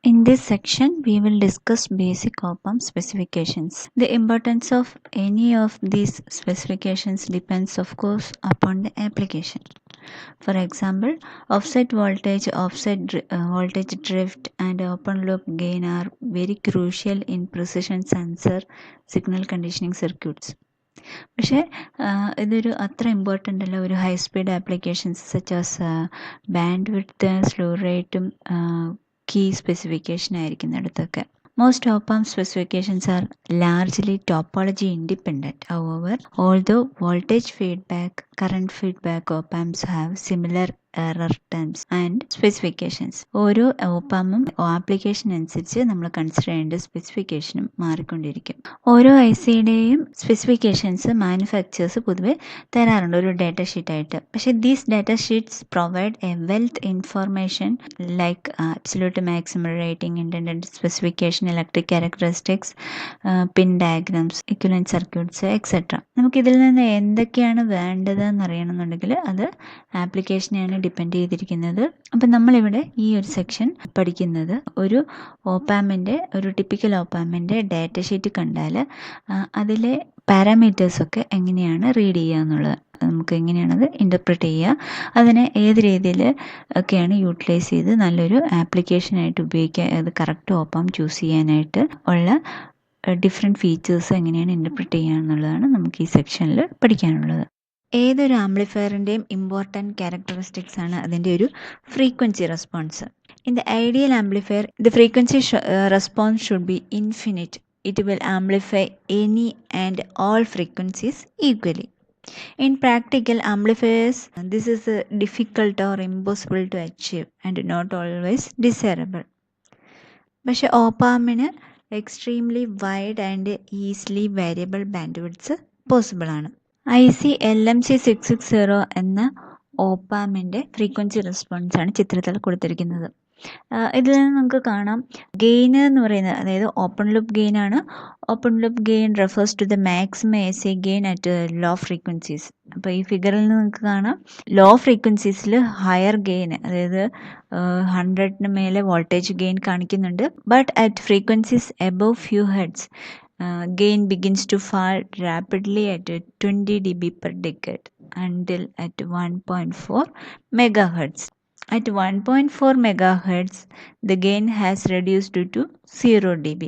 In this section, we will discuss basic op-amp specifications. The importance of any of these specifications depends, of course, upon the application. For example, offset voltage, voltage drift, and open loop gain are very crucial in precision sensor signal conditioning circuits. പക്ഷേ ഇതൊരു അത്ര important അല്ല ഒരു high speed applications such as band width, slow റേറ്റും key specification ആയിരിക്കുന്നിടത്തൊക്കെ. Most op-amp specifications are largely topology independent. However, although voltage feedback, current feedback op-amps have similar error terms and specifications. ഓരോ op-ampും application അനുസരിച്ച് നമ്മൾ consider ചെയ്യേണ്ട സ്പെസിഫിക്കേഷനും മാറിക്കൊണ്ടിരിക്കും. ഓരോ ICയുടെയും specifications manufacturers പൊതുവെ തരാറുണ്ട് ഒരു ഡാറ്റ ഷീറ്റായിട്ട്. പക്ഷേ these data sheets provide A wealth information like absolute maximum rating, intended specification, electric characteristics, pin diagrams, equivalent circuits etcetera. നമുക്കിതിൽ നിന്ന് എന്തൊക്കെയാണ് വേണ്ടതെന്ന് അറിയണമെന്നുണ്ടെങ്കിൽ അത് ആപ്ലിക്കേഷനെയാണ് ഡിപ്പെൻഡ് ചെയ്തിരിക്കുന്നത്. അപ്പം നമ്മളിവിടെ ഈ ഒരു സെക്ഷൻ പഠിക്കുന്നത് ഒരു ഓപ്പാമിൻ്റെ ഒരു ടിപ്പിക്കൽ ഓപ്പാമിൻ്റെ ഡാറ്റ ഷീറ്റ് കണ്ടാൽ അതിലെ പാരാമീറ്റേഴ്സൊക്കെ എങ്ങനെയാണ് റീഡ് ചെയ്യുക എന്നുള്ളത് നമുക്ക് എങ്ങനെയാണത് ഇൻ്റർപ്രറ്റ് ചെയ്യുക, അതിനെ ഏത് രീതിയിൽ ഒക്കെയാണ് യൂട്ടിലൈസ് ചെയ്ത് നല്ലൊരു ആപ്ലിക്കേഷനായിട്ട് ഉപയോഗിക്കുക, അത് കറക്റ്റ് ഓപ്പാം ചൂസ് ചെയ്യാനായിട്ട് ഉള്ള ഡിഫറെൻറ്റ് ഫീച്ചേഴ്സ് എങ്ങനെയാണ് ഇൻ്റർപ്രറ്റ് ചെയ്യുക എന്നുള്ളതാണ് നമുക്ക് ഈ സെക്ഷനിൽ പഠിക്കാനുള്ളത്. ഏതൊരു ആംപ്ലിഫയറിൻ്റെയും ഇമ്പോർട്ടൻറ്റ് ക്യാരക്ടറിസ്റ്റിക്സ് ആണ് അതിൻ്റെ ഒരു frequency response. In the ideal amplifier the frequency response should be infinite. It will amplify any and all frequencies equally. In practical amplifiers, this is difficult or impossible to achieve and not always desirable. പക്ഷേ ഓപ്പാമിന് extremely wide and easily variable band widths possible ആണ്. IC LMC660 എന്ന ഓപ്പാമിൻ്റെ frequency റെസ്പോൺസാണ് ചിത്രത്തിൽ കൊടുത്തിരിക്കുന്നത്. ഇതിൽ നിന്ന് നമുക്ക് കാണാം ഗെയിൻ എന്ന് പറയുന്നത്, അതായത് ഓപ്പൺ ലൂപ്പ് ഗെയിൻ ആണ്. Open loop gain refers to the maximum AC gain at low frequencies. അപ്പോൾ ഈ ഫിഗറിൽ നിന്ന് നമുക്ക് കാണാം ലോ ഫ്രീക്വൻസീസിൽ ഹയർ ഗെയിൻ, അതായത് 100ന് മേലെ വോൾട്ടേജ് ഗെയിൻ കാണിക്കുന്നുണ്ട്. But at frequencies above few hertz gain begins to fall rapidly at 20 dB per decade until at 1.4 megahertz. At 1.4 megahertz, the gain has reduced to 0 dB.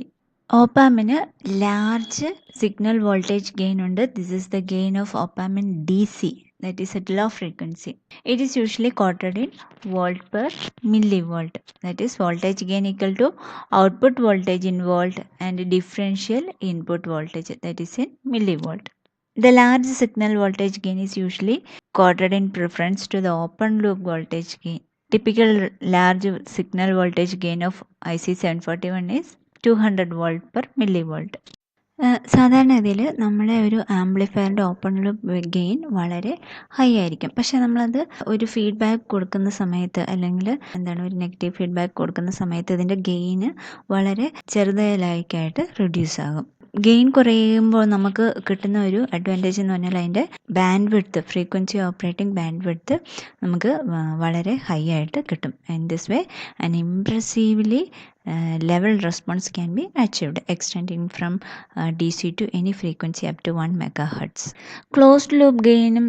Op-ampന് large signal voltage gain ഉണ്ട്. This is the gain of op-amp in DC, that is at low frequency. It is usually quoted in volt per millivolt, that is voltage gain equal to output voltage in volt and differential input voltage, that is in millivolt. The large signal voltage gain is usually quoted in preference to the open loop voltage gain. Typical large signal voltage gain of IC 741 is 200 volt per millivolt. സാധാരണഗതിയിൽ നമ്മളെ ഒരു ആംപ്ലിഫയറിൻ്റെ open loop gain വളരെ high ആയിരിക്കും. പക്ഷേ നമ്മളത് ഒരു feedback കൊടുക്കുന്ന സമയത്ത് അല്ലെങ്കിൽ ഒരു നെഗറ്റീവ് ഫീഡ്ബാക്ക് കൊടുക്കുന്ന സമയത്ത് ഇതിൻ്റെ ഗെയിന് വളരെ ചെറുതായിട്ട് റെഡ്യൂസ് ആകും. ഗെയിൻ കുറയുമ്പോൾ നമുക്ക് കിട്ടുന്ന ഒരു അഡ്വാൻറ്റേജ് എന്ന് പറഞ്ഞാൽ അതിൻ്റെ band width, frequency operating band width നമുക്ക് വളരെ ഹൈ ആയിട്ട് കിട്ടും. In this way an impressively level response can be achieved, extending from DC to any frequency up to 1 megahertz. Closed loop gainum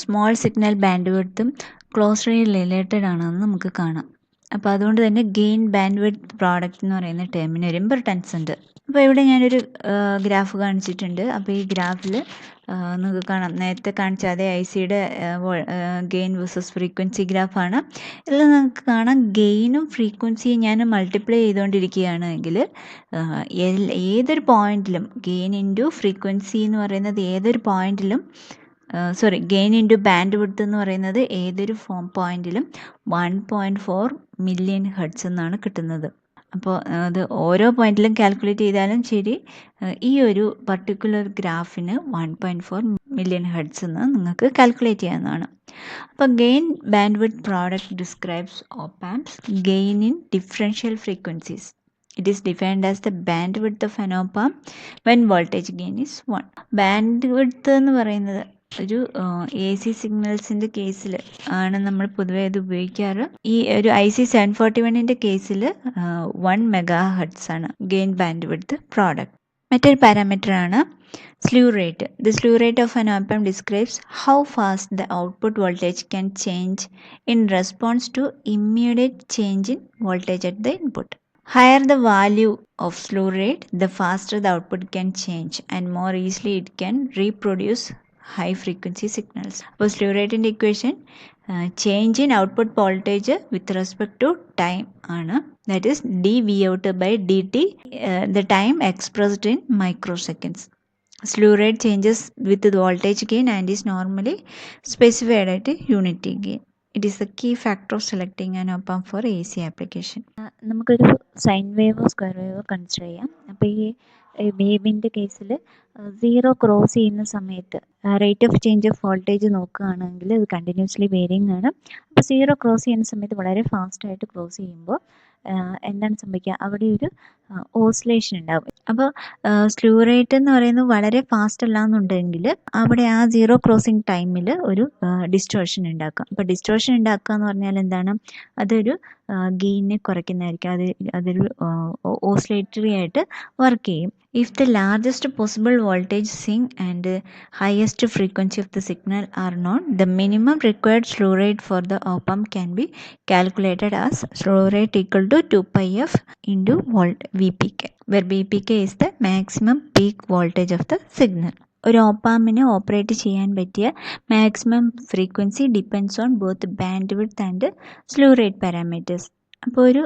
small signal bandwidthും closely related ആണെന്ന് നമുക്ക് കാണാം. അപ്പോൾ അതുകൊണ്ട് തന്നെ ഗെയിൻ ബാൻഡ് വിഡ്ത്ത് പ്രോഡക്റ്റ് എന്ന് പറയുന്ന ടേമിന് ഒരു ഇമ്പോർട്ടൻസ് ഉണ്ട്. അപ്പോൾ ഇവിടെ ഞാനൊരു ഗ്രാഫ് കാണിച്ചിട്ടുണ്ട്. അപ്പോൾ ഈ ഗ്രാഫിൽ നിങ്ങൾക്ക് കാണാം, നേരത്തെ കാണിച്ച അതേ ICയുടെ ഗെയിൻ വേഴ്സസ് ഫ്രീക്വൻസി ഗ്രാഫാണ്. ഇതിൽ നിങ്ങൾക്ക് കാണാം ഗെയിനും ഫ്രീക്വൻസിയും ഞാൻ മൾട്ടിപ്ലൈ ചെയ്തുകൊണ്ടിരിക്കുകയാണെങ്കിൽ ഏതൊരു പോയിന്റിലും ഗെയിൻ ഇൻറ്റു ഫ്രീക്വൻസി എന്ന് പറയുന്നത് ഏതൊരു പോയിന്റിലും ഗെയിൻ ഇൻറ്റു ബാൻഡ് വിഡ്ത്ത് എന്ന് പറയുന്നത് ഏതൊരു പോയിന്റിലും 1.4 മില്യൺ ഹെർട്സ് എന്നാണ് കിട്ടുന്നത്. അപ്പോൾ അത് ഓരോ പോയിന്റിലും കാൽക്കുലേറ്റ് ചെയ്താലും ശരി ഈ ഒരു പർട്ടിക്കുലർ ഗ്രാഫിന് 1.4 മില്യൺ ഹെർട്സ് എന്ന് നിങ്ങൾക്ക് കാൽക്കുലേറ്റ് ചെയ്യാവുന്നതാണ്. അപ്പോൾ gain band width product describes op-amps gain in differential frequencies. It is defined as the bandwidth of an op-amp when voltage gain is 1. Band width എന്ന് പറയുന്നത് ഒരു എ സി സിഗ്നൽസിൻ്റെ കേസിൽ ആണ് നമ്മൾ പൊതുവെ ഇത് ഉപയോഗിക്കാറ്. ഈ ഒരു IC 741ൻ്റെ കേസിൽ 1 MHz ആണ് ഗെയിൻ ബാൻഡ് വിഡ്ത്ത് പ്രോഡക്റ്റ്. മറ്റൊരു പാരാമീറ്ററാണ് slew rate. The slew rate of an op amp describes how fast the output voltage can change in response to immediate change in voltage at the input. Higher the value of slew rate, the faster the output can change and more easily it can reproduce high frequency signals. അപ്പോൾ slew rate in the equation change in output voltage with respect to time ആണ്. That is dV out by dt, the time expressed in microseconds. Slew rate changes with the voltage gain and is normally specified at unity gain. It is the key factor of selecting an op amp for AC application. നമുക്കൊരു sign വേവോ square വേവോ consider ചെയ്യാം. അപ്പോൾ ഈ വേവിൻ്റെ കേസിൽ 0 cross ചെയ്യുന്ന സമയത്ത് rate of change of voltage നോക്കുകയാണെങ്കിൽ അത് continuously varying ആണ്. അപ്പോൾ 0 ക്രോസ് ചെയ്യുന്ന സമയത്ത് വളരെ ഫാസ്റ്റായിട്ട് ക്രോസ് ചെയ്യുമ്പോൾ എന്താണ് സംഭവിക്കുക, അവിടെ ഒരു ഓസിലേഷൻ ഉണ്ടാകും. അപ്പോൾ സ്ലൂ റേറ്റ് എന്ന് പറയുന്നത് വളരെ ഫാസ്റ്റ് അല്ല എന്നുണ്ടെങ്കിൽ അവിടെ ആ 0 ക്രോസിങ് ടൈമിൽ ഒരു ഡിസ്റ്റോർഷൻ ഉണ്ടാക്കാം. അപ്പോൾ ഡിസ്റ്റോർഷൻ ഉണ്ടാക്കുക എന്ന് പറഞ്ഞാൽ എന്താണ്, അതൊരു ഗെയിനെ കുറയ്ക്കുന്നതായിരിക്കും. അതൊരു ഓസിലേറ്ററി ആയിട്ട് വർക്ക് ചെയ്യും. If the largest possible voltage swing and highest frequency of the signal are known, the minimum required slew rate for the op amp can be calculated as slew rate equal to 2 pi f into VPK, where VPK is the maximum peak voltage of the signal. ഒരു ഓപ്പാമ്പിനെ operate ചെയ്യാൻ പറ്റിയ maximum frequency depends on both band width and slew rate parameters. അപ്പോൾ ഒരു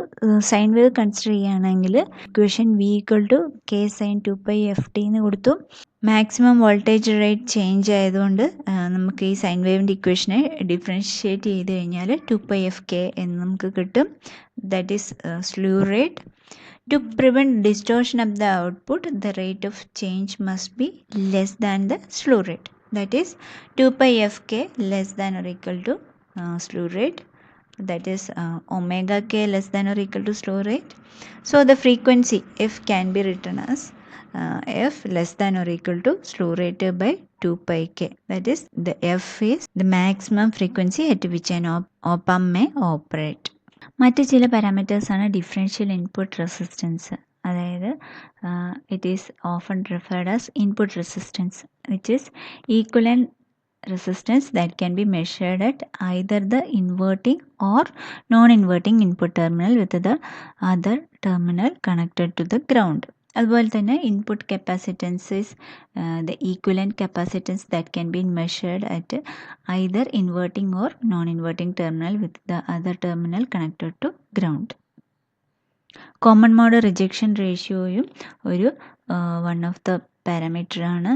sine wave consider ചെയ്യുകയാണെങ്കിൽ equation V = K sin 2 pi ft എന്ന് കൊടുത്തു. Maximum voltage rate change ആയതുകൊണ്ട് നമുക്ക് ഈ സൈൻ വേവിൻ്റെ ഇക്വേഷനെ ഡിഫറൻഷിയേറ്റ് ചെയ്ത് കഴിഞ്ഞാൽ 2 pi fk എന്ന് നമുക്ക് കിട്ടും. That is slew rate. To prevent distortion of the output, the rate of change must be less than the slew rate. That is 2 pi fk less than or equal to slew rate. That is omega k less than or equal to slew rate. So the frequency f can be written as f less than or equal to slew rate by 2 pi k. That is the f is the maximum frequency at which an op amp may operate. മറ്റ് ചില പാരാമീറ്റേഴ്സാണ് differential input resistance. അതായത് it is often referred as input resistance, which is equivalent resistance that can be measured at either the inverting or non-inverting input terminal with the other terminal connected to the ground. അതുപോലെ തന്നെ input capacitance is the equivalent capacitance that can be measured at either inverting or non inverting terminal with the other terminal connected to ground. Common mode rejection റേഷ്യോയും ഒരു one of the parameter ആണ്.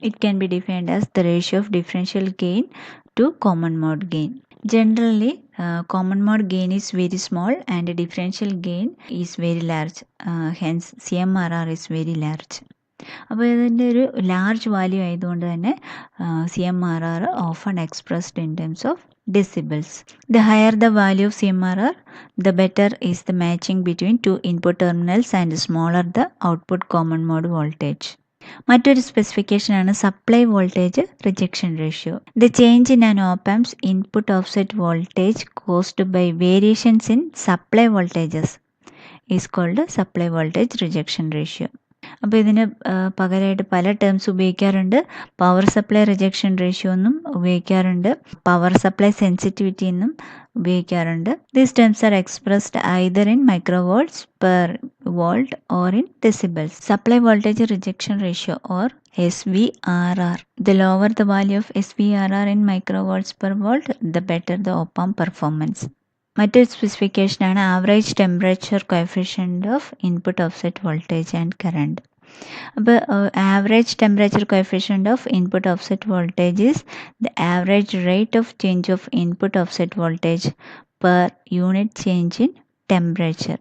It can be defined as the ratio of differential gain to common mode gain. Generally, common mode gain is very small and differential gain is very large. Hence, CMRR is very large. അപ്പോൾ ഇതിൻ്റെ ഒരു large value ആയതുകൊണ്ട് തന്നെ CMRR often expressed in terms of decibels. The higher the value of CMRR, the better is the matching between two input terminals and smaller the output common mode voltage. മറ്റൊരു സ്പെസിഫിക്കേഷനാണ് supply voltage rejection ratio. The change in an op amps input offset voltage caused by variations in supply voltages is called supply voltage rejection ratio. അപ്പോൾ ഇതിന് പകരമായിട്ട് പല terms ഉപയോഗിക്കാറുണ്ട്. Power supply rejection ratio എന്നും ഉപയോഗിക്കാറുണ്ട്, power supply sensitivity എന്നും ഉപയോഗിക്കാറുണ്ട്. These terms are expressed either in microvolts per volt or in decibels. Supply voltage rejection ratio or SVRR. The lower the value of SVRR in microvolts per volt, the better the op amp performance. മറ്റൊരു സ്പെസിഫിക്കേഷനാണ് average temperature coefficient of input offset voltage and current. അപ്പോൾ average temperature coefficient of input offset voltage is the average rate of change of input offset voltage per unit change in temperature.